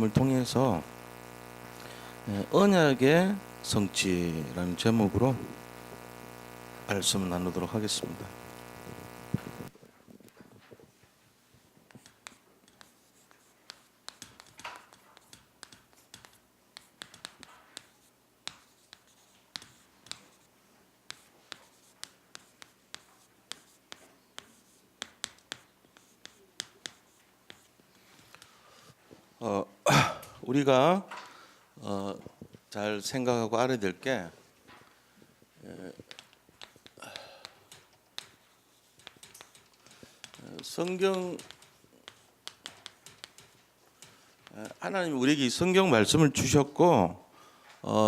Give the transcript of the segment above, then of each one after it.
말씀을 통해서 언약의 성취라는 제목으로 말씀을 나누도록 하겠습니다. 우리가 잘 생각하고 알아야 될 게 성경 하나님 우리에게 이 성경 말씀을 주셨고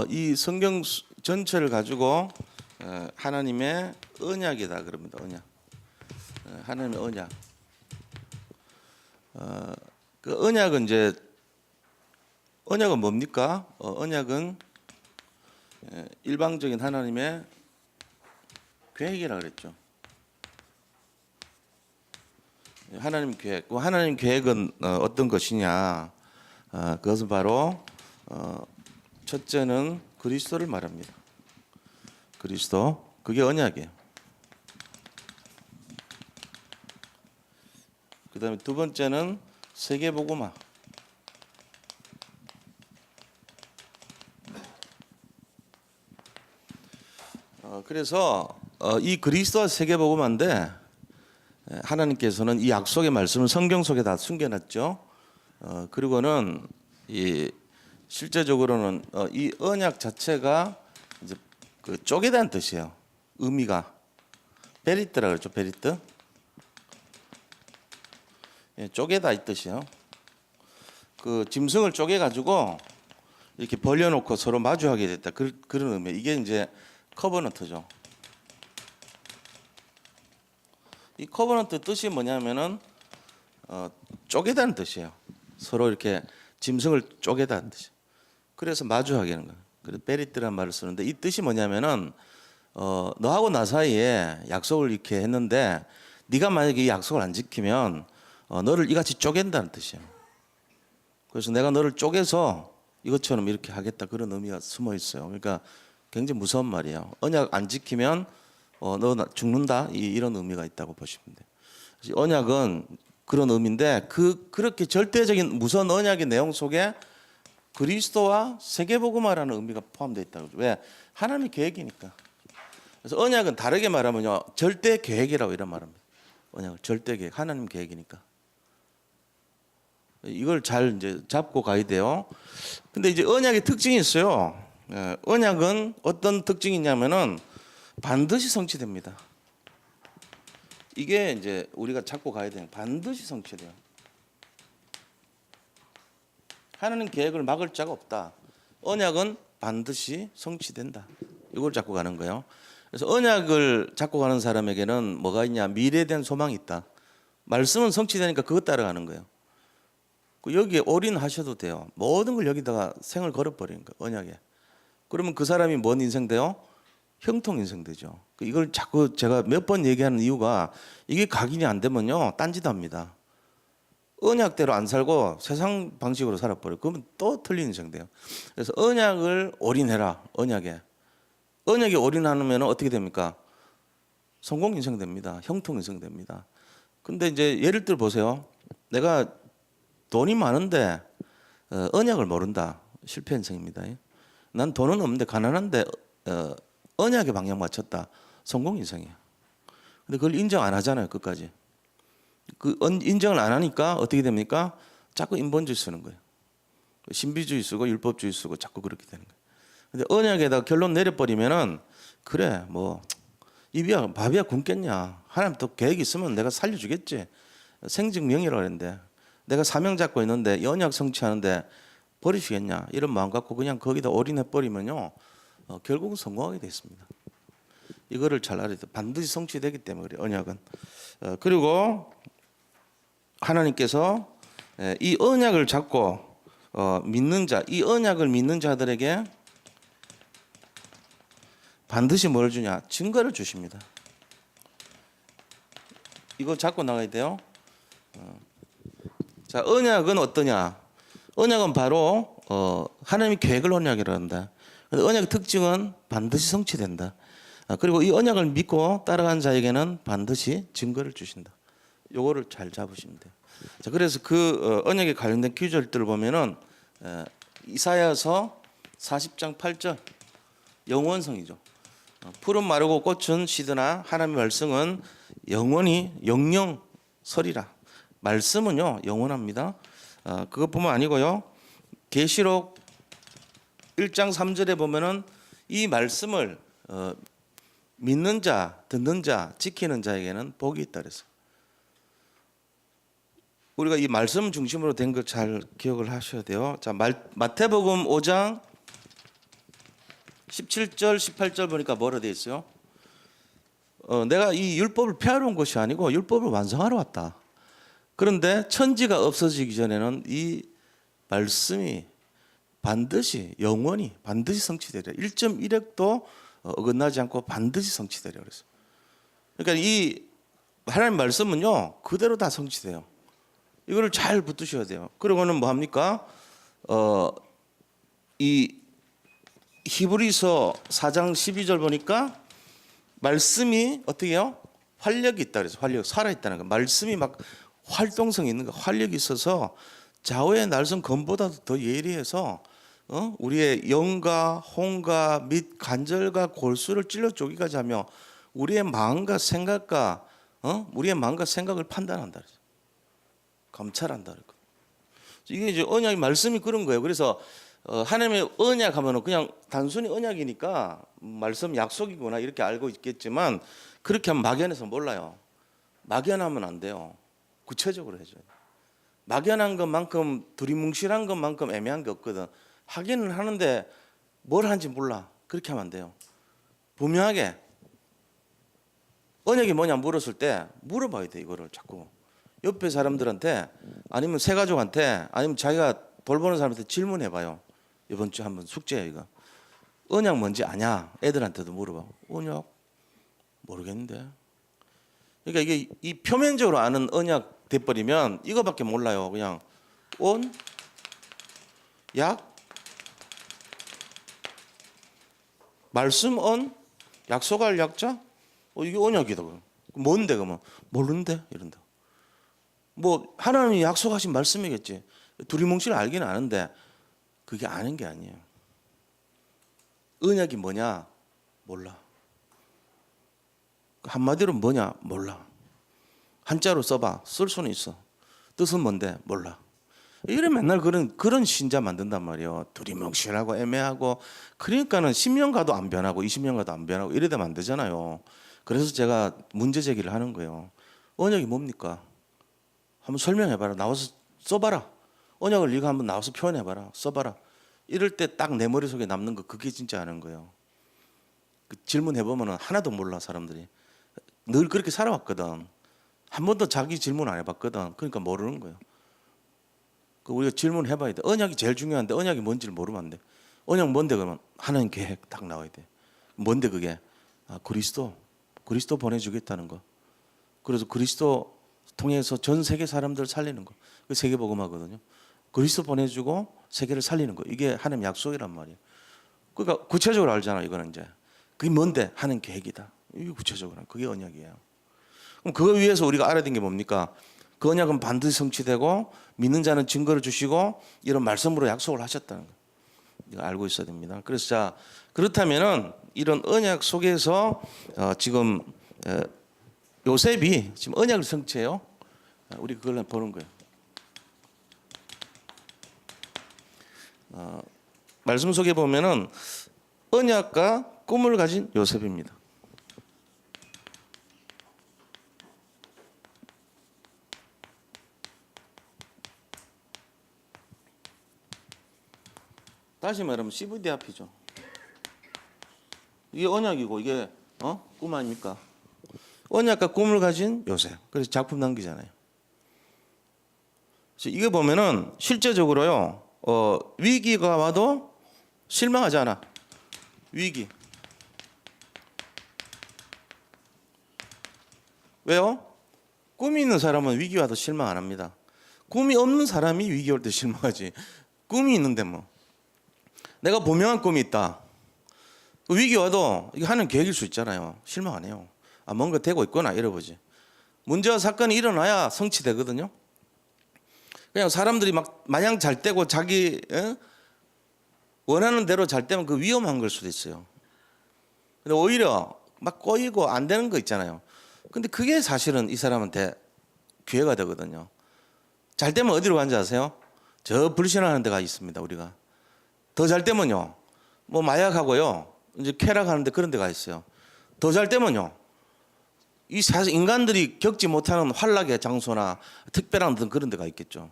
이 성경 전체를 가지고 하나님의 언약이다 그럽니다. 언약. 하나님의 언약. 그 언약은 이제 언약은 뭡니까? 언약은 일방적인 하나님의 계획이라 그랬죠. 하나님 계획. 하나님 계획은 어떤 것이냐? 그것은 바로 첫째는 그리스도를 말합니다. 그리스도. 그게 언약이에요. 그다음에 두 번째는 세계복음화. 그래서 이 그리스도와 세계복음화인데 하나님께서는 이 약속의 말씀을 성경 속에 다 숨겨놨죠. 그리고는 이 실제적으로는 이 언약 자체가 이제 그 쪼개다는 뜻이에요. 의미가 베리트라 그랬죠. 베리트. 쪼개다 이 뜻이에요. 그 짐승을 쪼개 가지고 이렇게 벌려놓고 서로 마주하게 됐다. 그런 의미. 이게 이제 커버넌트죠. 이 커버넌트 뜻이 뭐냐면은 쪼개다는 뜻이에요. 서로 이렇게 짐승을 쪼개다는 뜻이. 그래서 마주하게 하는 거예요. 그래서 베리트란 말을 쓰는데 이 뜻이 뭐냐면은 너하고 나 사이에 약속을 이렇게 했는데 네가 만약에 이 약속을 안 지키면 너를 이같이 쪼갠다는 뜻이에요. 그래서 내가 너를 쪼개서 이것처럼 이렇게 하겠다 그런 의미가 숨어 있어요. 그러니까 굉장히 무서운 말이에요. 언약 안 지키면 너 죽는다 이런 의미가 있다고 보시면 돼요. 언약은 그런 의미인데 그렇게 절대적인 무서운 언약의 내용 속에 그리스도와 세계복음화라는 의미가 포함되어 있다고. 왜? 하나님의 계획이니까. 그래서 언약은 다르게 말하면요 절대 계획이라고 이런 말합니다. 언약은 절대 계획, 하나님 계획이니까. 이걸 잘 이제 잡고 가야 돼요. 근데 이제 언약의 특징이 있어요. 언약은 어떤 특징이 있냐면은 반드시 성취됩니다. 이게 이제 우리가 잡고 가야 돼요. 반드시 성취돼요. 하나님 계획을 막을 자가 없다. 언약은 반드시 성취된다. 이걸 잡고 가는 거예요. 그래서 언약을 잡고 가는 사람에게는 뭐가 있냐? 미래에 대한 소망이 있다. 말씀은 성취되니까 그것 따라가는 거예요. 여기에 올인하셔도 돼요. 모든 걸 여기다가 생을 걸어버리는 거예요. 언약에. 그러면 그 사람이 뭔 인생 돼요? 형통 인생 되죠. 이걸 자꾸 제가 몇 번 얘기하는 이유가 이게 각인이 안 되면요 딴짓합니다. 언약대로 안 살고 세상 방식으로 살아버려. 그러면 또 틀린 인생 돼요. 그래서 언약을 올인해라. 언약에 올인하면 어떻게 됩니까? 성공 인생 됩니다. 형통 인생 됩니다. 근데 이제 예를 들어 보세요. 내가 돈이 많은데 언약을 모른다. 실패 인생입니다. 난 돈은 없는데 가난한데 언약의 방향 맞췄다. 성공 인생이야. 근데 그걸 인정 안 하잖아요. 끝까지. 인정을 안 하니까 어떻게 됩니까? 자꾸 인본주의 쓰는 거예요. 신비주의 쓰고 율법주의 쓰고 자꾸 그렇게 되는 거예요. 근데 언약에다 결론 내려버리면은 그래 뭐 입이야 밥이야 굶겠냐. 하나님 또 계획이 있으면 내가 살려주겠지. 생증명이라고 했는데 내가 사명 잡고 있는데 이 언약 성취하는데 버리시겠냐. 이런 마음 갖고 그냥 거기다 올인해버리면요. 결국은 성공하게 돼 있습니다. 이거를 잘 알아야 돼요. 반드시 성취되기 때문에 그래요. 언약은. 그리고 하나님께서 이 언약을 잡고 믿는 자, 이 언약을 믿는 자들에게 반드시 뭘 주냐? 증거를 주십니다. 이거 잡고 나가야 돼요. 자, 언약은 어떠냐? 언약은 바로 하나님의 계획을 언약이라 한다. 언약의 특징은 반드시 성취된다. 그리고 이 언약을 믿고 따라간 자에게는 반드시 증거를 주신다. 요거를 잘 잡으시면 돼요. 자, 그래서 그 언약에 관련된 구절들을 보면은 이사야서 40장 8절 영원성이죠. 푸른 마르고 꽃은 시드나 하나님의 말씀은 영원히 영영설이라. 말씀은요 영원합니다. 그것뿐만 아니고요. 계시록 1장 3절에 보면은 이 말씀을 믿는 자, 듣는 자, 지키는 자에게는 복이 있다 그래서. 우리가 이 말씀 중심으로 된 걸 잘 기억을 하셔야 돼요. 자, 마태복음 5장 17절, 18절 보니까 뭐라 되어 있어요? 내가 이 율법을 폐하러 온 것이 아니고 율법을 완성하러 왔다. 그런데 천지가 없어지기 전에는 이 말씀이 반드시 영원히 반드시 성취되리라. 1.1핵도 어긋나지 않고 반드시 성취되리라 그랬어. 그러니까 이 하나님 말씀은요 그대로 다 성취돼요. 이거를 잘 붙드셔야 돼요. 그러고는 뭐 합니까? 이 히브리서 4장 12절 보니까 말씀이 어떻게 해요? 활력이 있다 그래서 활력 살아 있다는 거. 말씀이 막 활동성이 있는 거, 활력이 있어서 좌우의 날선 검보다도 더 예리해서 우리의 영과 혼과 및 간절과 골수를 찔러 쪼기까지 하며 우리의 마음과 생각과 우리의 마음과 생각을 판단한다 그래서 감찰한다 그래서 이게 이제 언약의 말씀이 그런 거예요. 그래서 하나님의 언약 하면은 그냥 단순히 언약이니까 말씀 약속이구나 이렇게 알고 있겠지만 그렇게 하면 막연해서 몰라요. 막연하면 안 돼요. 구체적으로 해줘요. 막연한 것만큼 두리뭉실한 것만큼 애매한 게 없거든. 하기는 하는데 뭘 하는지 몰라. 그렇게 하면 안 돼요. 분명하게 언약이 뭐냐 물었을 때 물어봐야 돼. 이거를 자꾸 옆에 사람들한테 아니면 새 가족한테 아니면 자기가 돌보는 사람한테 질문해봐요. 이번 주 한번 숙제예요 이거. 언약 뭔지 아냐? 애들한테도 물어봐. 언약 모르겠는데. 그러니까 이게 이 표면적으로 아는 언약 돼버리면 이거밖에 몰라요. 그냥 온, 약, 말씀 언, 약속할 약자. 이게 언약이다. 뭔데 그러면 모르는데 이런다. 뭐 하나님이 약속하신 말씀이겠지. 두리뭉실 알기는 아는데 그게 아는 게 아니에요. 언약이 뭐냐 몰라. 한마디로 뭐냐 몰라. 한자로 써봐. 쓸 수는 있어. 뜻은 뭔데 몰라. 이래 맨날 그런 신자 만든단 말이에요. 두리뭉실하고 애매하고. 그러니까는 10년 가도 안 변하고 20년 가도 안 변하고 이래 되면 안 되잖아요. 그래서 제가 문제 제기를 하는 거예요. 언약이 뭡니까? 한번 설명해봐라. 나와서 써봐라. 언약을 네가 한번 나와서 표현해봐라. 써봐라. 이럴 때 딱 내 머릿속에 남는 거 그게 진짜 아는 거예요. 그 질문해보면 하나도 몰라 사람들이. 늘 그렇게 살아왔거든. 한 번도 자기 질문 안 해봤거든. 그러니까 모르는 거예요. 우리가 질문해봐야 돼. 언약이 제일 중요한데 언약이 뭔지를 모르면 안 돼. 언약 뭔데 그러면 하나님 계획 딱 나와야 돼. 뭔데 그게? 그리스도 보내주겠다는 거. 그래서 그리스도 통해서 전 세계 사람들 살리는 거. 그 세계복음화거든요. 그리스도 보내주고 세계를 살리는 거. 이게 하나님 약속이란 말이에요. 그러니까 구체적으로 알잖아. 이거는 이제 그게 뭔데? 하는 계획이다. 이게 구체적으로 그게 언약이에요. 그럼 그거 위해서 우리가 알아야 되는 게 뭡니까? 그 언약은 반드시 성취되고 믿는 자는 증거를 주시고 이런 말씀으로 약속을 하셨다는 거. 이거 알고 있어야 됩니다. 그래서 자 그렇다면은 이런 언약 속에서 지금 요셉이 지금 언약을 성취해요. 우리 그걸 보는 거예요. 말씀 속에 보면은 언약과 꿈을 가진 요셉입니다. 다시 말하면 CVD 앞이죠. 이게 언약이고 이게 꿈 아닙니까? 언약과 꿈을 가진 요셉. 그래서 작품 남기잖아요. 그래서 이거 보면은 실제적으로요. 위기가 와도 실망하지 않아. 위기. 왜요? 꿈이 있는 사람은 위기 와도 실망 안 합니다. 꿈이 없는 사람이 위기 올 때 실망하지. 꿈이 있는데 뭐 내가 분명한 꿈이 있다. 위기 와도 이거 하는 계획일 수 있잖아요. 실망 안 해요. 아, 뭔가 되고 있구나 이러보지. 문제와 사건이 일어나야 성취되거든요. 그냥 사람들이 막 마냥 잘 되고 자기 원하는 대로 잘 되면 그 위험한 걸 수도 있어요. 근데 오히려 막 꼬이고 안 되는 거 있잖아요. 근데 그게 사실은 이 사람한테 기회가 되거든요. 잘 되면 어디로 간지 아세요? 저 불신하는 데가 있습니다. 우리가 더 잘 되면요, 뭐 마약하고요, 이제 쾌락하는데 그런 데가 있어요. 더 잘 되면요, 이 사실 인간들이 겪지 못하는 환락의 장소나 특별한 그런 데가 있겠죠.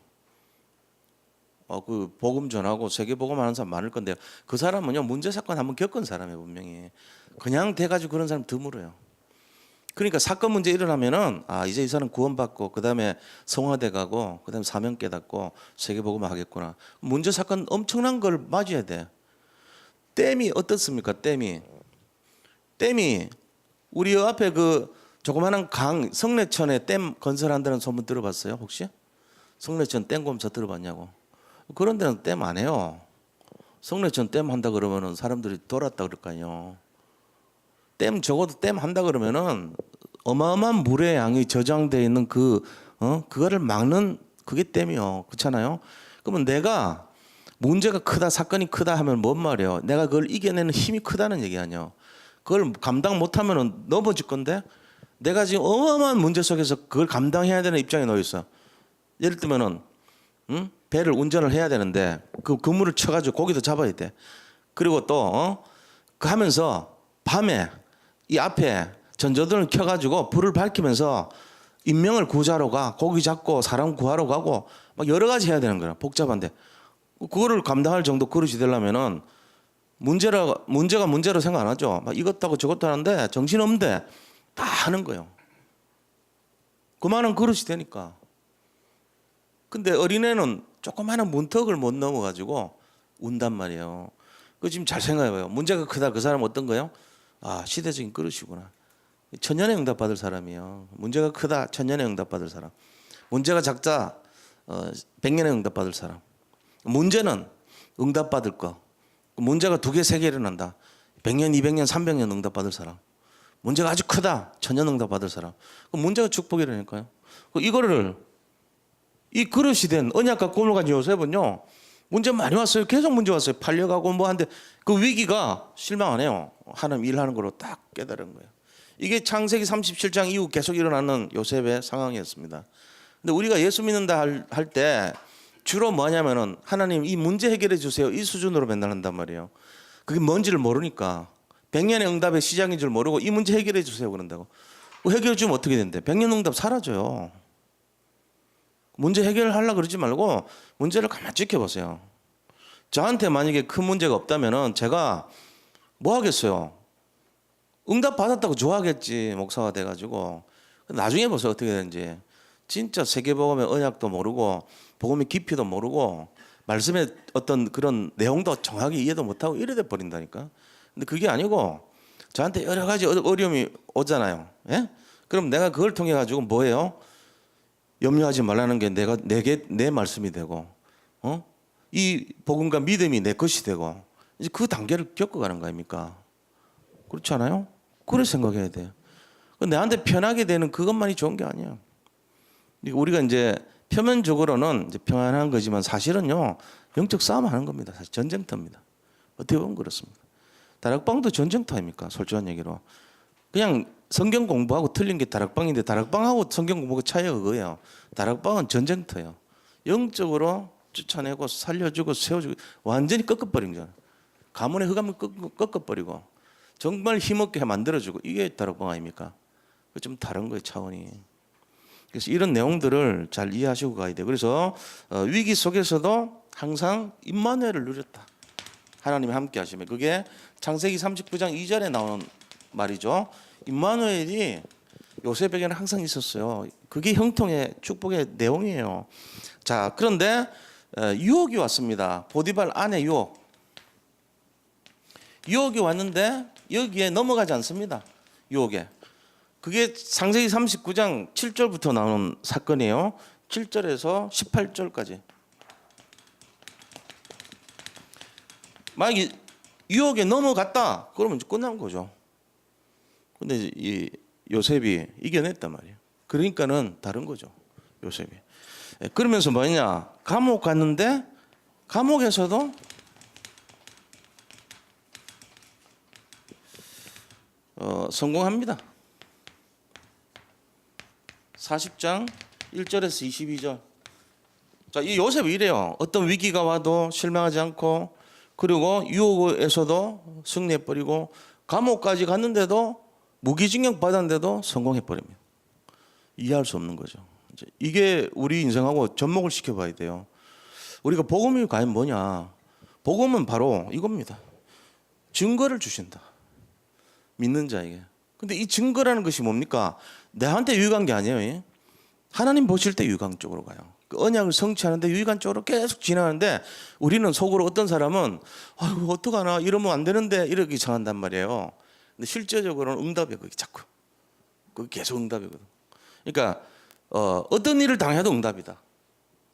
그 복음 전하고 세계 복음 하는 사람 많을 건데요. 그 사람은요, 문제 사건 한번 겪은 사람이에요. 분명히 그냥 돼가지고 그런 사람 드물어요. 그러니까 사건 문제 일어나면은 아, 이제 이 사람 구원받고 그다음에 성화돼 가고 그다음에 사명 깨닫고 세계 복음 하겠구나. 문제 사건 엄청난 걸 맞이해야 돼. 댐이 어떻습니까? 댐이 우리 앞에 그 조그마한 강 성내천에 댐 건설한다는 소문 들어봤어요? 혹시? 성내천 댐 검사 들어봤냐고. 그런 데는 댐 안 해요. 성내천 댐 한다 그러면은 사람들이 돌았다 그럴까요? 댐 적어도 댐 한다 그러면은 어마어마한 물의 양이 저장되어 있는 그거를 막는 그게 댐이요. 그렇잖아요. 그러면 내가 문제가 크다, 사건이 크다 하면 뭔 말이에요? 내가 그걸 이겨내는 힘이 크다는 얘기 아니에요. 그걸 감당 못하면은 넘어질 건데, 내가 지금 어마어마한 문제 속에서 그걸 감당해야 되는 입장에 놓여 있어. 예를 들면은 배를 운전을 해야 되는데 그 그물을 쳐가지고 고기도 잡아야 돼. 그리고 또 그 하면서 밤에 이 앞에 전조등을 켜가지고 불을 밝히면서 인명을 구조하러 가, 고기 잡고 사람 구하러 가고 막 여러 가지 해야 되는 거야. 복잡한데 그거를 감당할 정도 그릇이 되려면은 문제가 문제로 생각 안 하죠. 막 이것도 하고 저것도 하는데 정신 없는데 다 하는 거예요. 그만한 그릇이 되니까. 근데 어린애는 조그마한 문턱을 못 넘어가지고 운단 말이에요. 그 지금 잘 생각해봐요. 문제가 크다. 그 사람 어떤 거예요? 아, 시대적인 그릇이구나. 천년에 응답받을 사람이에요. 문제가 크다. 천년에 응답받을 사람. 문제가 작다. 백년에 응답받을 사람. 문제는 응답받을 거. 문제가 2개, 3개 일어난다. 100년, 200년, 300년 응답받을 사람. 문제가 아주 크다. 천년 응답받을 사람. 문제가 축복이라니까요. 이거를 이 그릇이 된 언약과 꿈을 가진 요셉은요, 문제 많이 왔어요. 계속 문제 왔어요. 팔려가고 뭐 하는데 그 위기가 실망 안 해요. 하나님 일하는 걸로 딱 깨달은 거예요. 이게 창세기 37장 이후 계속 일어나는 요셉의 상황이었습니다. 근데 우리가 예수 믿는다 할 때 주로 뭐냐면은 하나님 이 문제 해결해 주세요. 이 수준으로 맨날 한단 말이에요. 그게 뭔지를 모르니까 100년의 응답의 시작인 줄 모르고 이 문제 해결해 주세요 그런다고. 해결해 주면 어떻게 된대? 100년 응답 사라져요. 문제 해결하려고 그러지 말고 문제를 가만히 지켜보세요. 저한테 만약에 큰 문제가 없다면은 제가 뭐 하겠어요? 응답 받았다고 좋아하겠지. 목사가 돼가지고. 나중에 보세요 어떻게 되는지. 진짜 세계복음의 언약도 모르고 복음의 깊이도 모르고 말씀의 어떤 그런 내용도 정확히 이해도 못하고 이래 돼 버린다니까. 근데 그게 아니고 저한테 여러 가지 어려움이 오잖아요. 예? 그럼 내가 그걸 통해 가지고 뭐예요? 염려하지 말라는 게 내 말씀이 되고, 이 복음과 믿음이 내 것이 되고, 이제 그 단계를 겪어가는 거 아닙니까? 그렇지 않아요? 그래 생각해야 돼요. 내한테 편하게 되는 그것만이 좋은 게 아니에요. 우리가 이제 표면적으로는 이제 평안한 거지만 사실은요, 영적 싸움 하는 겁니다. 사실 전쟁터입니다. 어떻게 보면 그렇습니다. 다락방도 전쟁터 아닙니까? 솔직한 얘기로. 그냥 성경 공부하고 틀린 게 다락방인데 다락방하고 성경 공부가 차이가 그거예요. 다락방은 전쟁터예요. 영적으로 쫓아내고 살려주고 세워주고 완전히 꺾어버린 거잖아요. 가문의 흑암을 꺾어버리고 정말 힘없게 만들어주고 이게 다락방 아닙니까? 좀 다른 거예요 차원이. 그래서 이런 내용들을 잘 이해하시고 가야 돼요. 그래서 위기 속에서도 항상 임마누엘을 누렸다. 하나님이 함께 하시면 그게 창세기 39장 2절에 나오는 말이죠. 임마누엘이 요셉에게는 항상 있었어요. 그게 형통의 축복의 내용이에요. 자, 그런데 유혹이 왔습니다. 보디발 아내 유혹. 유혹이 왔는데 여기에 넘어가지 않습니다. 유혹에. 그게 창세기 39장 7절부터 나오는 사건이에요. 7절에서 18절까지. 만약에 유혹에 넘어갔다 그러면 이제 끝난 거죠. 근데 이 요셉이 이겨냈단 말이에요. 그러니까는 다른 거죠. 요셉이. 그러면서 뭐냐? 감옥 갔는데 감옥에서도 성공합니다. 40장 1절에서 22절. 자, 이 요셉이 이래요. 어떤 위기가 와도 실망하지 않고, 그리고 유혹에서도 승리해버리고, 감옥까지 갔는데도 무기징역 받았는데도 성공해버립니다. 이해할 수 없는 거죠. 이게 우리 인생하고 접목을 시켜봐야 돼요. 우리가 복음이 과연 뭐냐? 복음은 바로 이겁니다. 증거를 주신다. 믿는 자에게. 근데 이 증거라는 것이 뭡니까? 나한테 유익한 게 아니에요. 하나님 보실 때 유익한 쪽으로 가요. 그 언약을 성취하는데 유익한 쪽으로 계속 지나가는데, 우리는 속으로 어떤 사람은 아이고 어떡하나 이러면 안 되는데 이렇게 전한단 말이에요. 근데 실제적으로는 응답이에요. 그게 자꾸. 그게 계속 응답이거든. 그러니까 어떤 일을 당해도 응답이다.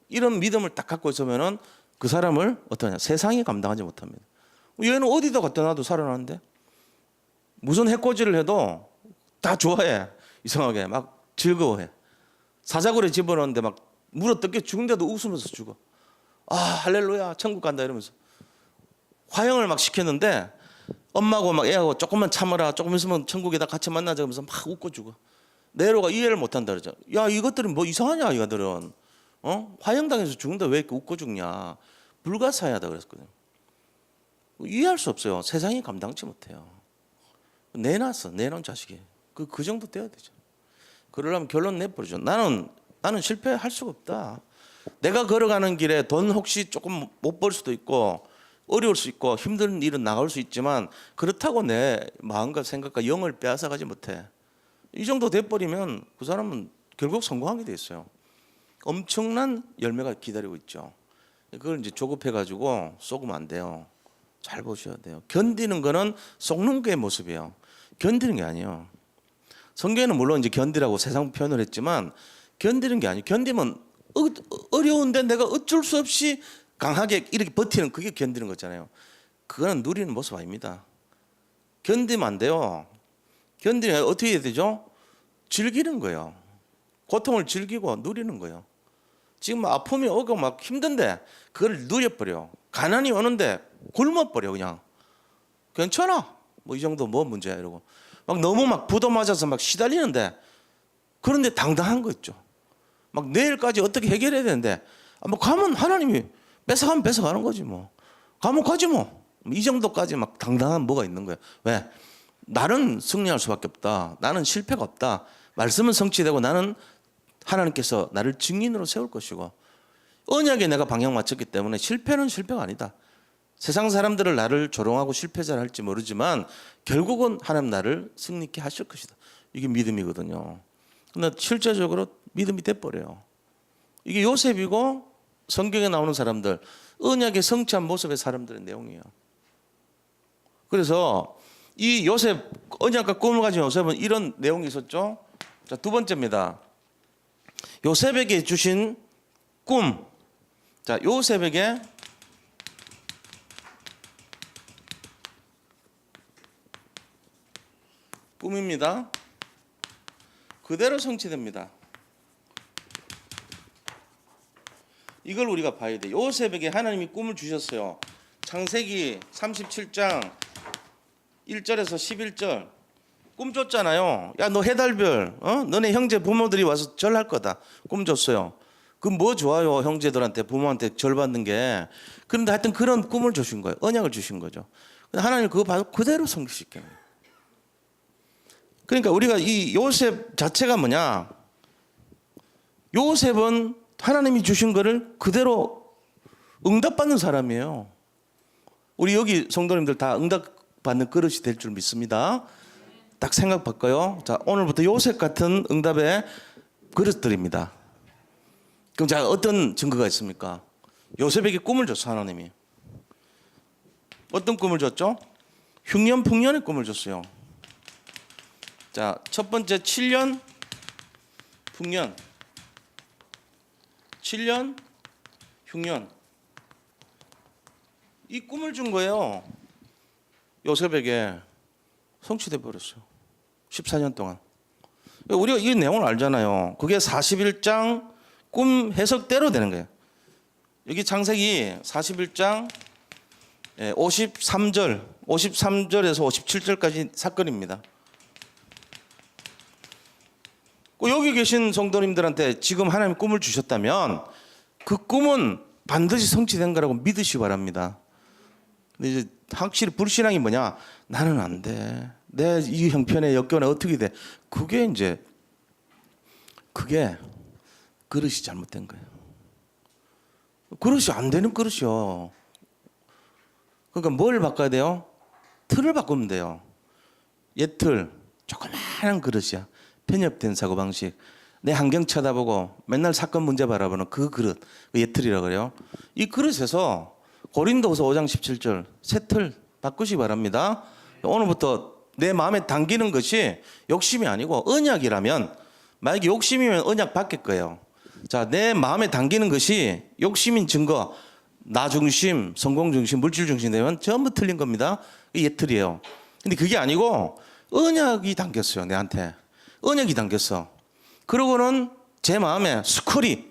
이런 믿음을 딱 갖고 있으면은 그 사람을 어떠냐? 세상이 감당하지 못합니다. 얘는 어디다 갖다 놔도 살아나는데, 무슨 해코지를 해도 다 좋아해. 이상하게 막 즐거워해. 사자굴에 집어넣는데 막 물어뜯겨 죽는데도 웃으면서 죽어. 아 할렐루야 천국 간다 이러면서. 화형을 막 시켰는데 엄마하고 막 애하고 조금만 참아라, 조금 있으면 천국에다 같이 만나자 하면서 막 웃고 죽어. 네로가 이해를 못한다 그러죠. 야 이것들은 뭐 이상하냐 이거들은. 화형당해서 죽는데 왜 이렇게 웃고 죽냐. 불가사의하다 그랬거든요. 이해할 수 없어요. 세상이 감당치 못해요. 내놓은 자식이 그 정도 돼야 되죠. 그러려면 결론 내버리죠. 나는 실패할 수가 없다. 내가 걸어가는 길에 돈 혹시 조금 못 벌 수도 있고 어려울 수 있고 힘든 일은 나갈 수 있지만, 그렇다고 내 마음과 생각과 영을 빼앗아가지 못해. 이 정도 돼버리면 그 사람은 결국 성공하게 돼 있어요. 엄청난 열매가 기다리고 있죠. 그걸 이제 조급해가지고 쏘으면 안 돼요. 잘 보셔야 돼요. 견디는 거는 속는 게 모습이에요. 견디는 게 아니에요. 성경에는 물론 이제 견디라고 세상 표현을 했지만, 견디는 게 아니에요. 견디면 어려운데 내가 어쩔 수 없이 강하게 이렇게 버티는, 그게 견디는 거잖아요. 그거는 누리는 모습 아닙니다. 견디면 안 돼요. 견디면 어떻게 해야 되죠? 즐기는 거예요. 고통을 즐기고 누리는 거예요. 지금 아픔이 오고 막 힘든데 그걸 누려버려. 가난이 오는데 굶어버려. 그냥 괜찮아 뭐 이 정도 뭐 문제야 이러고 막 너무 막 부도 맞아서 막 시달리는데, 그런데 당당한 거 있죠. 막 내일까지 어떻게 해결해야 되는데, 뭐 가면 하나님이 뺏어가면 뺏어가는 거지 뭐. 가면 가지 뭐. 이 정도까지 막 당당한 뭐가 있는 거예요. 왜? 나는 승리할 수밖에 없다. 나는 실패가 없다. 말씀은 성취되고 나는 하나님께서 나를 증인으로 세울 것이고, 언약에 내가 방향 맞췄기 때문에 실패는 실패가 아니다. 세상 사람들을 나를 조롱하고 실패자를 할지 모르지만 결국은 하나님 나를 승리케 하실 것이다. 이게 믿음이거든요. 근데 실제적으로 믿음이 돼버려요. 이게 요셉이고 성경에 나오는 사람들, 언약의 성취한 모습의 사람들의 내용이에요. 그래서 이 요셉, 언약과 꿈을 가진 요셉은 이런 내용이 있었죠. 자, 두 번째입니다. 요셉에게 주신 꿈. 자, 요셉에게 꿈입니다. 그대로 성취됩니다. 이걸 우리가 봐야 돼. 요셉에게 하나님이 꿈을 주셨어요. 창세기 37장 1절에서 11절. 꿈 줬잖아요. 야, 너 해달별, 너네 형제 부모들이 와서 절할 거다. 꿈 줬어요. 그럼 뭐 좋아요, 형제들한테 부모한테 절 받는 게. 그런데 하여튼 그런 꿈을 주신 거예요. 언약을 주신 거죠. 하나님 그거 봐도 그대로 성취시켜요. 그러니까 우리가 이 요셉 자체가 뭐냐? 요셉은 하나님이 주신 거를 그대로 응답받는 사람이에요. 우리 여기 성도님들 다 응답받는 그릇이 될 줄 믿습니다. 딱 생각 바꿔요. 자, 오늘부터 요셉 같은 응답의 그릇들입니다. 그럼 자, 어떤 증거가 있습니까? 요셉에게 꿈을 줬어, 하나님이. 어떤 꿈을 줬죠? 흉년 풍년의 꿈을 줬어요. 자, 첫 번째 7년 풍년, 7년 흉년. 이 꿈을 준 거예요. 요셉에게 성취돼 버렸어요. 14년 동안. 우리가 이 내용을 알잖아요. 그게 41장 꿈 해석대로 되는 거예요. 여기 창세기 41장 53절에서 57절까지 사건입니다. 여기 계신 성도님들한테 지금 하나님 꿈을 주셨다면 그 꿈은 반드시 성취된 거라고 믿으시기 바랍니다. 근데 이제 확실히 불신앙이 뭐냐? 나는 안 돼. 내 이 형편에 역경에 어떻게 돼? 그게 그릇이 잘못된 거예요. 그릇이 안 되는 그릇이요. 그러니까 뭘 바꿔야 돼요? 틀을 바꾸면 돼요. 옛 틀, 조그마한 그릇이야. 편협된 사고방식. 내 환경 쳐다보고 맨날 사건 문제 바라보는 그 그릇, 그 옛 틀이라고 그래요. 이 그릇에서 고린도후서 5장 17절 새 틀 바꾸시기 바랍니다. 오늘부터 내 마음에 담기는 것이 욕심이 아니고 언약이라면, 만약에 욕심이면 언약 바뀔 거예요. 자, 내 마음에 담기는 것이 욕심인 증거, 나 중심, 성공 중심, 물질 중심 되면 전부 틀린 겁니다. 이게 틀이에요. 근데 그게 아니고 언약이 담겼어요. 내한테 언약이 담겼어. 그러고는 제 마음에 스쿨이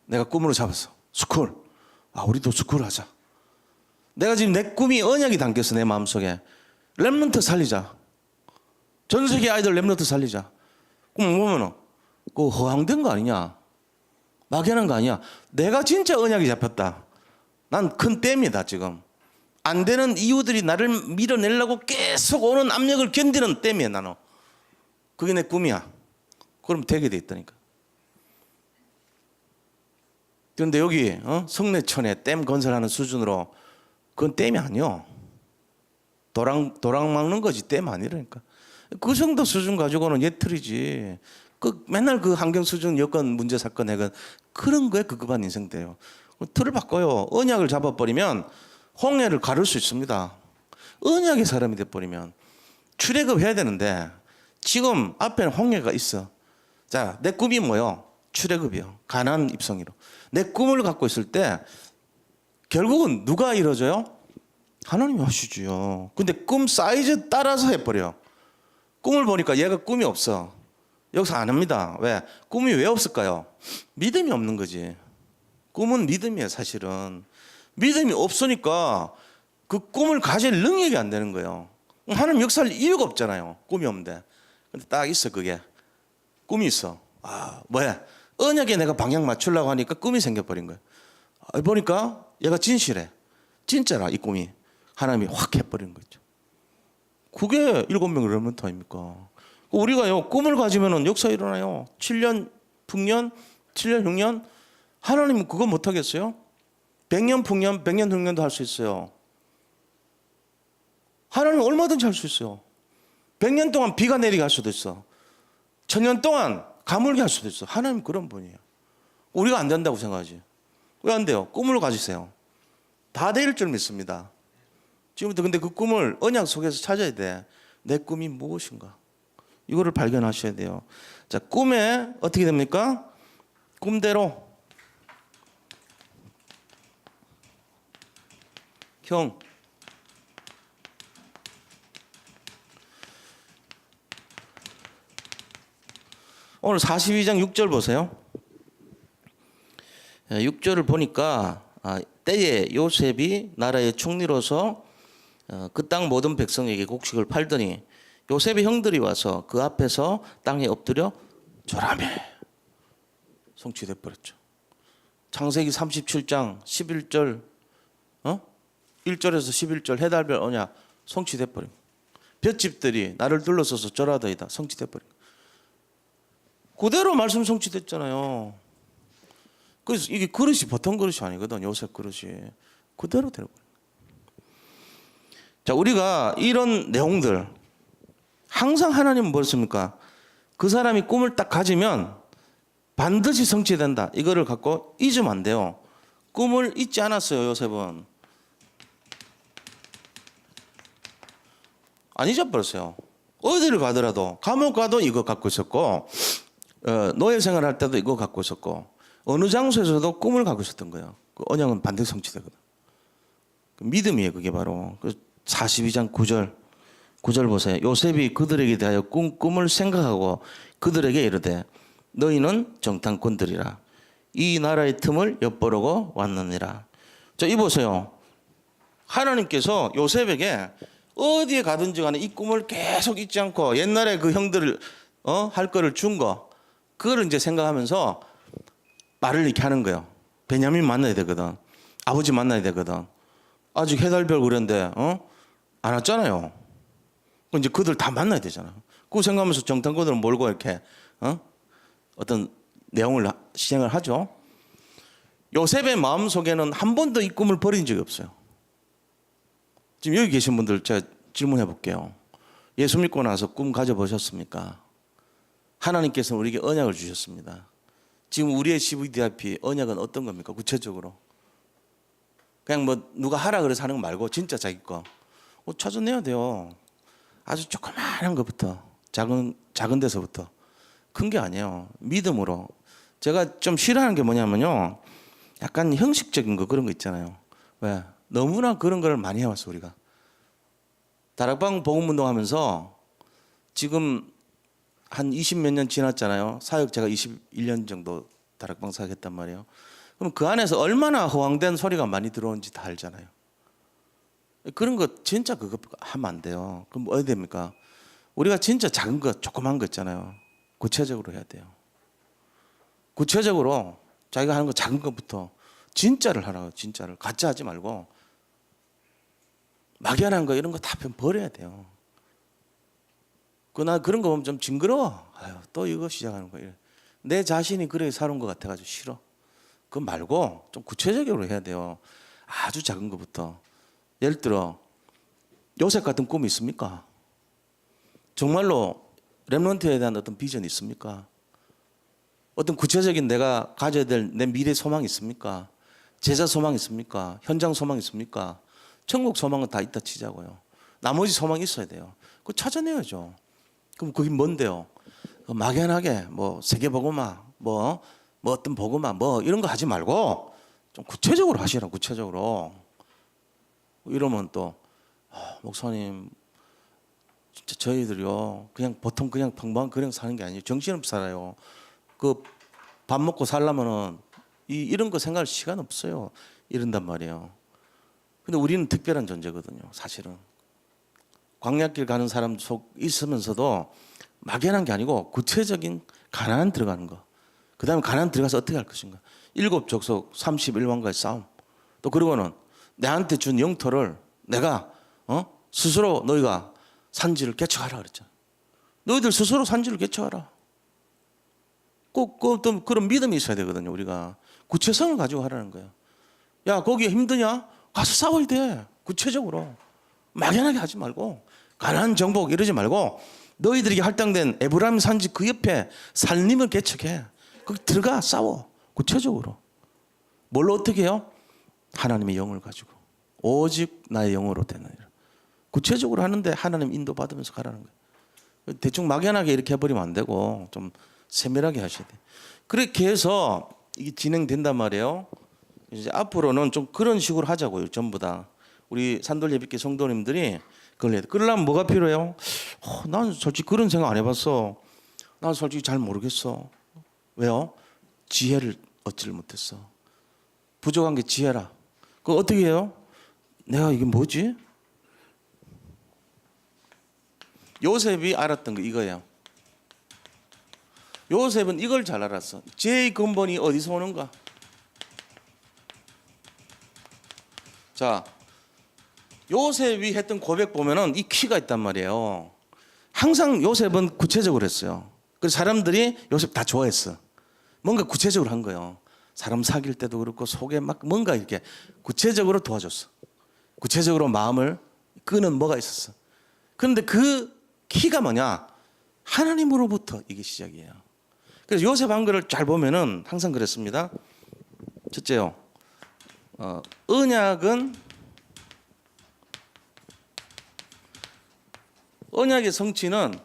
내가 꿈으로 잡았어. 스쿨. 우리도 스쿨 하자. 내가 지금 내 꿈이 언약이 담겼어. 내 마음속에. 렘넌트 살리자. 전 세계 아이들 렘넌트 살리자. 그럼 보면은 그거 허황된 거 아니냐? 막연한 거 아니야? 내가 진짜 언약이 잡혔다. 난 큰 땜이다 지금. 안 되는 이유들이 나를 밀어내려고 계속 오는 압력을 견디는 땜이야 나는. 그게 내 꿈이야. 그럼 되게 돼 있다니까. 그런데 여기 성내천에 댐 건설하는 수준으로 그건 댐이 아니요. 도랑 막는 거지 댐 아니라니까. 그 정도 수준 가지고는 예틀이지. 맨날 그 환경 수준 여건 문제 사건 해건 그런 거에 급급한 인생 돼요. 틀을 바꿔요. 언약을 잡아버리면 홍해를 가를 수 있습니다. 언약의 사람이 돼버리면 출애굽해야 되는데 지금 앞에는 홍해가 있어. 자, 내 꿈이 뭐요? 출애굽이요. 가나안 입성이로. 내 꿈을 갖고 있을 때 결국은 누가 이루어져요? 하나님이 하시지요. 근데 꿈 사이즈 따라서 해버려. 꿈을 보니까 얘가 꿈이 없어. 여기서 안 합니다. 왜? 꿈이 왜 없을까요? 믿음이 없는 거지. 꿈은 믿음이에요, 사실은. 믿음이 없으니까 그 꿈을 가질 능력이 안 되는 거예요. 하나님 역사할 이유가 없잖아요. 꿈이 없는데. 근데 딱 있어, 그게. 꿈이 있어. 뭐야? 언약에 내가 방향 맞추려고 하니까 꿈이 생겨버린 거예요. 보니까 얘가 진실해. 진짜라, 이 꿈이. 하나님이 확 해버린 거죠. 그게 7명의 렘넌트 아닙니까? 우리가요, 꿈을 가지면 역사 일어나요. 7년 풍년, 7년 흉년. 하나님은 그거 못하겠어요? 100년 풍년, 100년 흉년도 할 수 있어요. 하나님은 얼마든지 할 수 있어요. 100년 동안 비가 내리게 할 수도 있어. 1000년 동안 가물게 할 수도 있어. 하나님 그런 분이에요. 우리가 안 된다고 생각하지. 왜 안 돼요? 꿈을 가지세요. 다 될 줄 믿습니다. 지금부터 근데 그 꿈을 언약 속에서 찾아야 돼. 내 꿈이 무엇인가? 이거를 발견하셔야 돼요. 자, 꿈에 어떻게 됩니까? 꿈대로 형 오늘 42장 6절 보세요. 6절을 보니까 때에 요셉이 나라의 총리로서 그 땅 모든 백성에게 곡식을 팔더니 요셉의 형들이 와서 그 앞에서 땅에 엎드려 절하며 성취돼 버렸죠. 창세기 37장 11절 1절에서 11절 해달별 언약 성취돼 버립니다. 볏집들이 나를 둘러서서 절하더이다 성취돼 버립니다. 그대로 말씀 성취됐잖아요. 그래서 이게 그릇이 보통 그릇이 아니거든. 요셉 그릇이 그대로 되는 거예요. 자, 우리가 이런 내용들 항상 하나님은 뭐였습니까? 그 사람이 꿈을 딱 가지면 반드시 성취된다. 이거를 갖고 잊으면 안 돼요. 꿈을 잊지 않았어요. 요셉은 안 잊어버렸어요. 어디를 가더라도 감옥 가도 이거 갖고 있었고 노예 생활할 때도 이거 갖고 있었고 어느 장소에서도 꿈을 갖고 있었던 거예요. 그 언약은 반드시 성취되거든. 믿음이에요. 그게 바로 42장 9절 보세요. 요셉이 그들에게 대하여 꿈을 생각하고 그들에게 이르되 너희는 정탐꾼들이라 이 나라의 틈을 엿보려고 왔느니라. 자, 이 보세요. 하나님께서 요셉에게 어디에 가든지 간에 이 꿈을 계속 잊지 않고 옛날에 그 형들을 할 거를 준 거 그거를 이제 생각하면서 말을 이렇게 하는 거예요. 베냐민 만나야 되거든. 아버지 만나야 되거든. 아직 해달별 그랬는데 안 왔잖아요. 이제 그들 다 만나야 되잖아. 그거 생각하면서 정탐꾼들을 몰고 이렇게 어떤 내용을 시행을 하죠. 요셉의 마음 속에는 한 번도 이 꿈을 버린 적이 없어요. 지금 여기 계신 분들 제가 질문해 볼게요. 예수 믿고 나서 꿈 가져보셨습니까? 하나님께서는 우리에게 언약을 주셨습니다. 지금 우리의 CVDIP 언약은 어떤 겁니까? 구체적으로. 그냥 뭐 누가 하라 그래서 하는 거 말고 진짜 자기 거 찾아내야 돼요. 아주 조그마한 것부터 작은 데서부터 큰 게 아니에요. 믿음으로. 제가 좀 싫어하는 게 뭐냐면요. 약간 형식적인 거 그런 거 있잖아요. 왜? 너무나 그런 걸 많이 해왔어 우리가. 다락방 복음운동하면서 지금 한 20몇 년 지났잖아요. 사역 제가 21년 정도 다락방 사역했단 말이에요. 그럼 그 안에서 얼마나 허황된 소리가 많이 들어오는지 다 알잖아요. 그런 거 진짜 그거 하면 안 돼요. 그럼 뭐 어디 됩니까? 우리가 진짜 작은 거 조그만 거 있잖아요. 구체적으로 해야 돼요. 구체적으로 자기가 하는 거 작은 것부터 진짜를 하라고. 진짜를 가짜 하지 말고 막연한 거 이런 거 다 버려야 돼요. 나 그런 거 보면 좀 징그러워. 아유, 또 이거 시작하는 거예요. 내 자신이 그렇게 살은 것 같아가지고 싫어. 그거 말고 좀 구체적으로 해야 돼요. 아주 작은 것부터. 예를 들어 요셉 같은 꿈이 있습니까? 정말로 렘넌트에 대한 어떤 비전이 있습니까? 어떤 구체적인 내가 가져야 될 내 미래 소망이 있습니까? 제자 소망이 있습니까? 현장 소망이 있습니까? 천국 소망은 다 있다 치자고요. 나머지 소망이 있어야 돼요. 그거 찾아내야죠. 그럼 그게 뭔데요? 막연하게 뭐 세계복음화 뭐 어떤 복음화 뭐 이런 거 하지 말고 좀 구체적으로 하시라. 구체적으로. 이러면 또 목사님 진짜 저희들이요 그냥 보통 그냥 평범한 그냥 사는 게 아니에요. 정신없이 살아요. 그 밥 먹고 살려면은 이런 거 생각할 시간 없어요. 이런단 말이에요. 근데 우리는 특별한 존재거든요. 사실은 광야길 가는 사람 속 있으면서도 막연한 게 아니고 구체적인 가나안 들어가는 거. 그 다음에 가나안 들어가서 어떻게 할 것인가. 7족속 31왕과의 싸움. 또 그리고는 내한테 준 영토를 내가 스스로 너희가 산지를 개척하라 그랬잖아. 너희들 스스로 산지를 개척하라. 꼭 어떤 그런 믿음이 있어야 되거든요. 우리가 구체성을 가지고 하라는 거예요. 야 거기 힘드냐? 가서 싸워야 돼. 구체적으로. 막연하게 하지 말고 가나안 정복 이러지 말고 너희들에게 할당된 에브라임 산지 그 옆에 산림을 개척해. 거기 들어가 싸워. 구체적으로. 뭘로 어떻게 해요? 하나님의 영을 가지고 오직 나의 영으로 되느니라. 구체적으로 하는데 하나님 인도 받으면서 가라는 거예요. 대충 막연하게 이렇게 해버리면 안 되고 좀 세밀하게 하셔야 돼요. 그렇게 해서 이게 진행된단 말이에요. 이제 앞으로는 좀 그런 식으로 하자고요. 전부 다 우리 산돌 예비교 성도님들이 그걸 해야 돼. 그러려면 뭐가 필요해요? 난 솔직히 그런 생각 안 해봤어. 난 솔직히 잘 모르겠어. 왜요? 지혜를 얻지를 못했어. 부족한 게 지혜라. 그거 어떻게 해요? 내가 이게 뭐지? 요셉이 알았던 거 이거예요. 요셉은 이걸 잘 알았어. 지혜의 근본이 어디서 오는가? 자, 요셉이 했던 고백 보면은 이 키가 있단 말이에요. 항상 요셉은 구체적으로 했어요. 그래서 사람들이 요셉 다 좋아했어. 뭔가 구체적으로 한 거예요. 사람 사귈 때도 그렇고 속에 막 뭔가 이렇게 구체적으로 도와줬어. 구체적으로 마음을 끄는 뭐가 있었어. 그런데 그 키가 뭐냐? 하나님으로부터 이게 시작이에요. 그래서 요셉 한 거를 잘 보면은 항상 그랬습니다. 첫째요. 언약의 성취는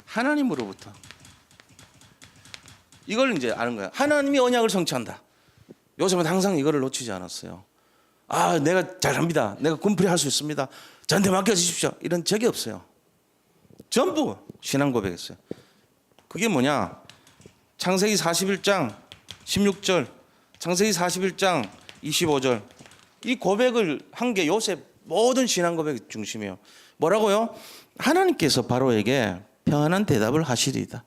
하나님으로부터. 이걸 이제 아는 거야. 하나님이 언약을 성취한다. 요셉은 항상 이거를 놓치지 않았어요. 아, 내가 잘합니다. 내가 군풀이 할 수 있습니다. 저한테 맡겨주십시오. 이런 적이 없어요. 전부 신앙 고백했어요. 그게 뭐냐? 창세기 41장 16절, 창세기 41장 25절. 이 고백을 한 게 요셉 모든 신앙 고백의 중심이에요. 뭐라고요? 하나님께서 바로에게 평안한 대답을 하시리이다.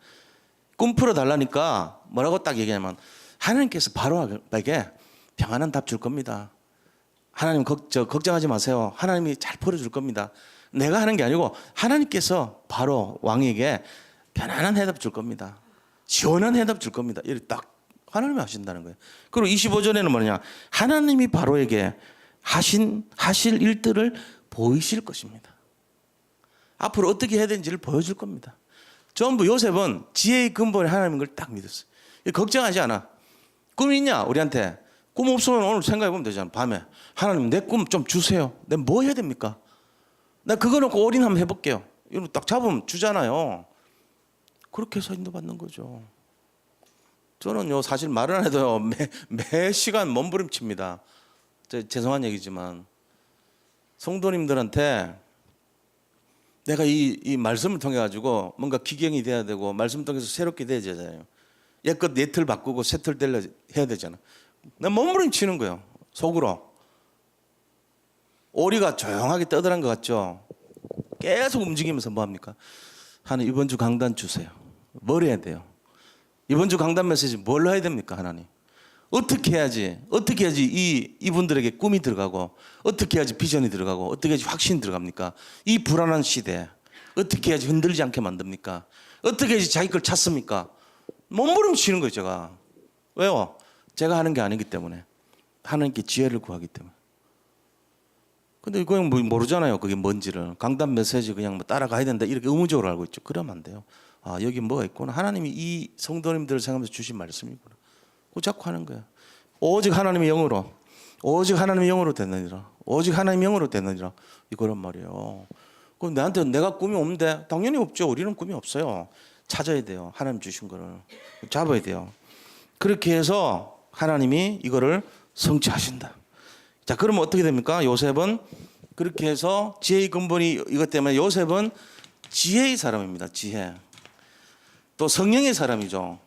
꿈 풀어 달라니까 뭐라고 딱 얘기하면 하나님께서 바로에게 평안한 답 줄 겁니다. 하나님 걱정하지 마세요. 하나님이 잘 풀어줄 겁니다. 내가 하는 게 아니고 하나님께서 바로 왕에게 편안한 해답 줄 겁니다. 시원한 해답 줄 겁니다. 이렇게 딱 하나님이 하신다는 거예요. 그리고 25절에는 뭐냐? 하나님이 바로에게 하실 일들을 보이실 것입니다. 앞으로 어떻게 해야 되는지를 보여줄 겁니다. 전부 요셉은 지혜의 근본에 하나님인 걸 딱 믿었어요. 걱정하지 않아. 꿈이 있냐? 우리한테. 꿈 없으면 오늘 생각해보면 되잖아. 밤에. 하나님 내 꿈 좀 주세요. 내가 뭐 해야 됩니까? 나 그거 놓고 올인 한번 해볼게요. 이러면 딱 잡으면 주잖아요. 그렇게 해서 인도받는 거죠. 저는요 사실 말을 안 해도요 매 시간 몸부림칩니다. 죄송한 얘기지만 성도님들한테 내가 이 말씀을 통해 가지고 뭔가 기경이 돼야 되고 말씀 통해서 새롭게 돼야 되잖아요. 옛것 내 틀 바꾸고 새 틀 해야 되잖아. 나 몸부림치는 거예요. 속으로. 오리가 조용하게 떠들한 것 같죠. 계속 움직이면서 뭐합니까? 하나님 이번 주 강단 주세요. 뭘 해야 돼요? 이번 주 강단 메시지 뭘로 해야 됩니까? 하나님 어떻게 해야지 이분들에게 꿈이 들어가고 어떻게 해야지 비전이 들어가고 어떻게 해야지 확신이 들어갑니까? 이 불안한 시대에 어떻게 해야지 흔들리지 않게 만듭니까? 어떻게 해야지 자기 걸 찾습니까? 몸부림치는 거예요. 제가. 왜요? 제가 하는 게 아니기 때문에. 하나님께 지혜를 구하기 때문에. 근데 그냥 뭐 모르잖아요. 그게 뭔지를. 강단 메시지 그냥 뭐 따라가야 된다 이렇게 의무적으로 알고 있죠. 그러면 안 돼요. 아, 여기 뭐가 있구나. 하나님이 이 성도님들을 생각하면서 주신 말씀이구나. 그거 자꾸 하는 거야. 오직 하나님의 영으로, 오직 하나님의 영으로 되느니라. 오직 하나님의 영으로 되느니라. 이거란 말이에요. 그럼 나한테 내가 꿈이 없는데 당연히 없죠. 우리는 꿈이 없어요. 찾아야 돼요. 하나님 주신 거를 잡아야 돼요. 그렇게 해서 하나님이 이거를 성취하신다. 자, 그러면 어떻게 됩니까? 요셉은 그렇게 해서 지혜의 근본이 이것 때문에 요셉은 지혜의 사람입니다. 지혜. 또 성령의 사람이죠.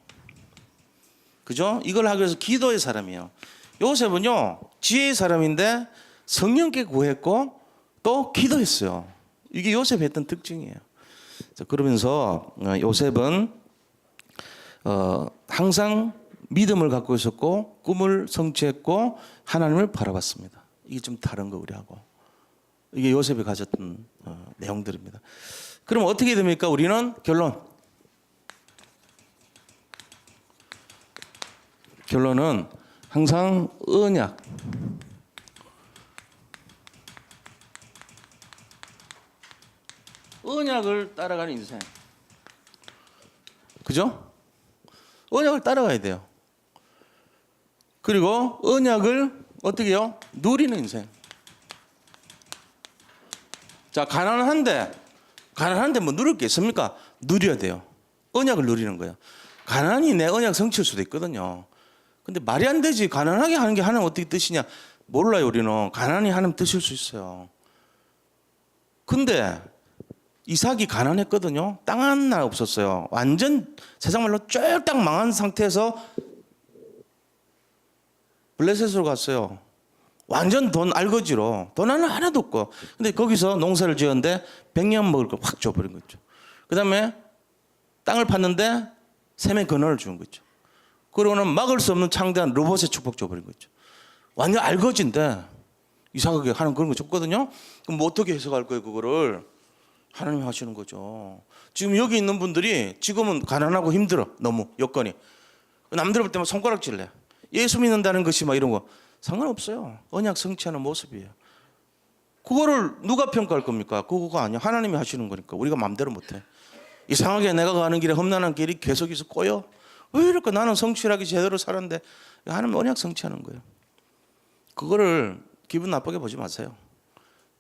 그죠? 이걸 하기 위해서 기도의 사람이에요. 요셉은요, 지혜의 사람인데 성령께 구했고 또 기도했어요. 이게 요셉이 했던 특징이에요. 자, 그러면서 요셉은 항상 믿음을 갖고 있었고 꿈을 성취했고 하나님을 바라봤습니다. 이게 좀 다른 거 우리하고. 이게 요셉이 가졌던 내용들입니다. 그럼 어떻게 됩니까? 우리는 결론은 항상 언약을 따라가는 인생. 그죠? 언약을 따라가야 돼요. 그리고 언약을 어떻게 해요? 누리는 인생. 자, 가난한데 뭐 누릴 게 있습니까? 누려야 돼요. 언약을 누리는 거예요. 가난이 내 언약 성취일 수도 있거든요. 근데 말이 안 되지. 가난하게 하는 게 하나님 어떻게 뜻이냐? 몰라요, 우리는. 가난이 하나님 뜻일 수 있어요. 근데 이삭이 가난했거든요. 땅 하나 없었어요. 완전 세상 말로 쫄딱 망한 상태에서 블레셋으로 갔어요. 완전 돈 알거지로. 돈 하나도 없고. 근데 거기서 농사를 지었는데 100년 먹을 걸 확 줘버린 거죠. 그 다음에 땅을 팠는데 샘의 근원을 주는 거죠. 그러고는 막을 수 없는 창대한 로봇의 축복 줘버린 거죠. 완전 알거지인데 이삭에게 하는 그런 거 줬거든요. 그럼 뭐 어떻게 해석할 거예요, 그거를? 하나님이 하시는 거죠. 지금 여기 있는 분들이 지금은 가난하고 힘들어. 너무 여건이. 남들 볼 때만 손가락질래. 예수 믿는다는 것이 막 이런 거 상관없어요. 언약 성취하는 모습이에요. 그거를 누가 평가할 겁니까? 그거가 아니야. 하나님이 하시는 거니까 우리가 마음대로 못해. 이상하게 내가 가는 길에 험난한 길이 계속해서 꼬여. 왜 이럴까? 나는 성실하게 제대로 살았는데 하나님 언약 성취하는 거예요. 그거를 기분 나쁘게 보지 마세요.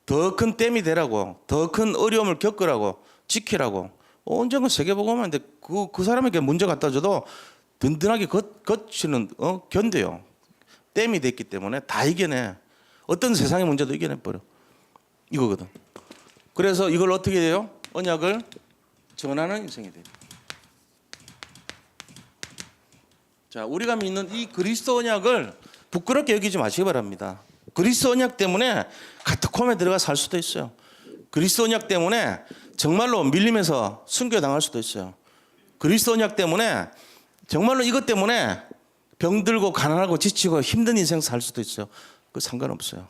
더 큰 댐이 되라고, 더 큰 어려움을 겪으라고, 지키라고. 언젠가 세계복음화인데 그 사람에게 문제 갖다 줘도 든든하게 거치는 견뎌요. 댐이 됐기 때문에 다 이겨내. 어떤 세상의 문제도 이겨내버려. 이거거든. 그래서 이걸 어떻게 돼요? 언약을 전하는 인생이 돼요. 자, 우리가 믿는 이 그리스도 언약을 부끄럽게 여기지 마시기 바랍니다. 그리스도 언약 때문에 카타콤에 들어가 살 수도 있어요. 그리스도 언약 때문에 정말로 밀림에서 순교당할 수도 있어요. 그리스도 언약 때문에 정말로 이것 때문에 병들고 가난하고 지치고 힘든 인생 살 수도 있어요. 그 상관없어요.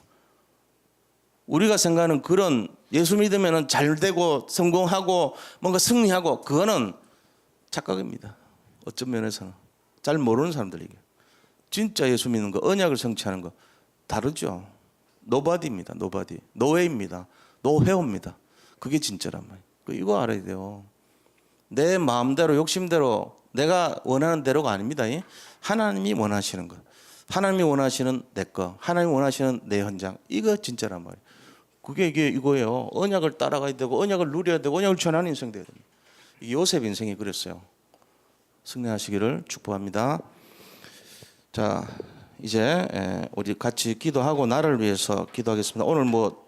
우리가 생각하는 그런 예수 믿으면 잘 되고 성공하고 뭔가 승리하고 그거는 착각입니다. 어떤 면에서는 잘 모르는 사람들에게 진짜 예수 믿는 거 언약을 성취하는 거 다르죠. 노바디입니다. 노바디. 노예입니다. 노회원입니다. 그게 진짜란 말이에요. 이거 알아야 돼요. 내 마음대로 욕심대로 내가 원하는 대로가 아닙니다. 하나님이 원하시는 것. 하나님이 원하시는 내 거. 하나님이 원하시는 내 현장. 이거 진짜란 말이에요. 그게 이거예요. 언약을 따라가야 되고 언약을 누려야 되고 언약을 전하는 인생 돼야 됩니다. 요셉 인생이 그랬어요. 승리하시기를 축복합니다. 자, 이제 우리 같이 기도하고 나를 위해서 기도하겠습니다. 오늘 뭐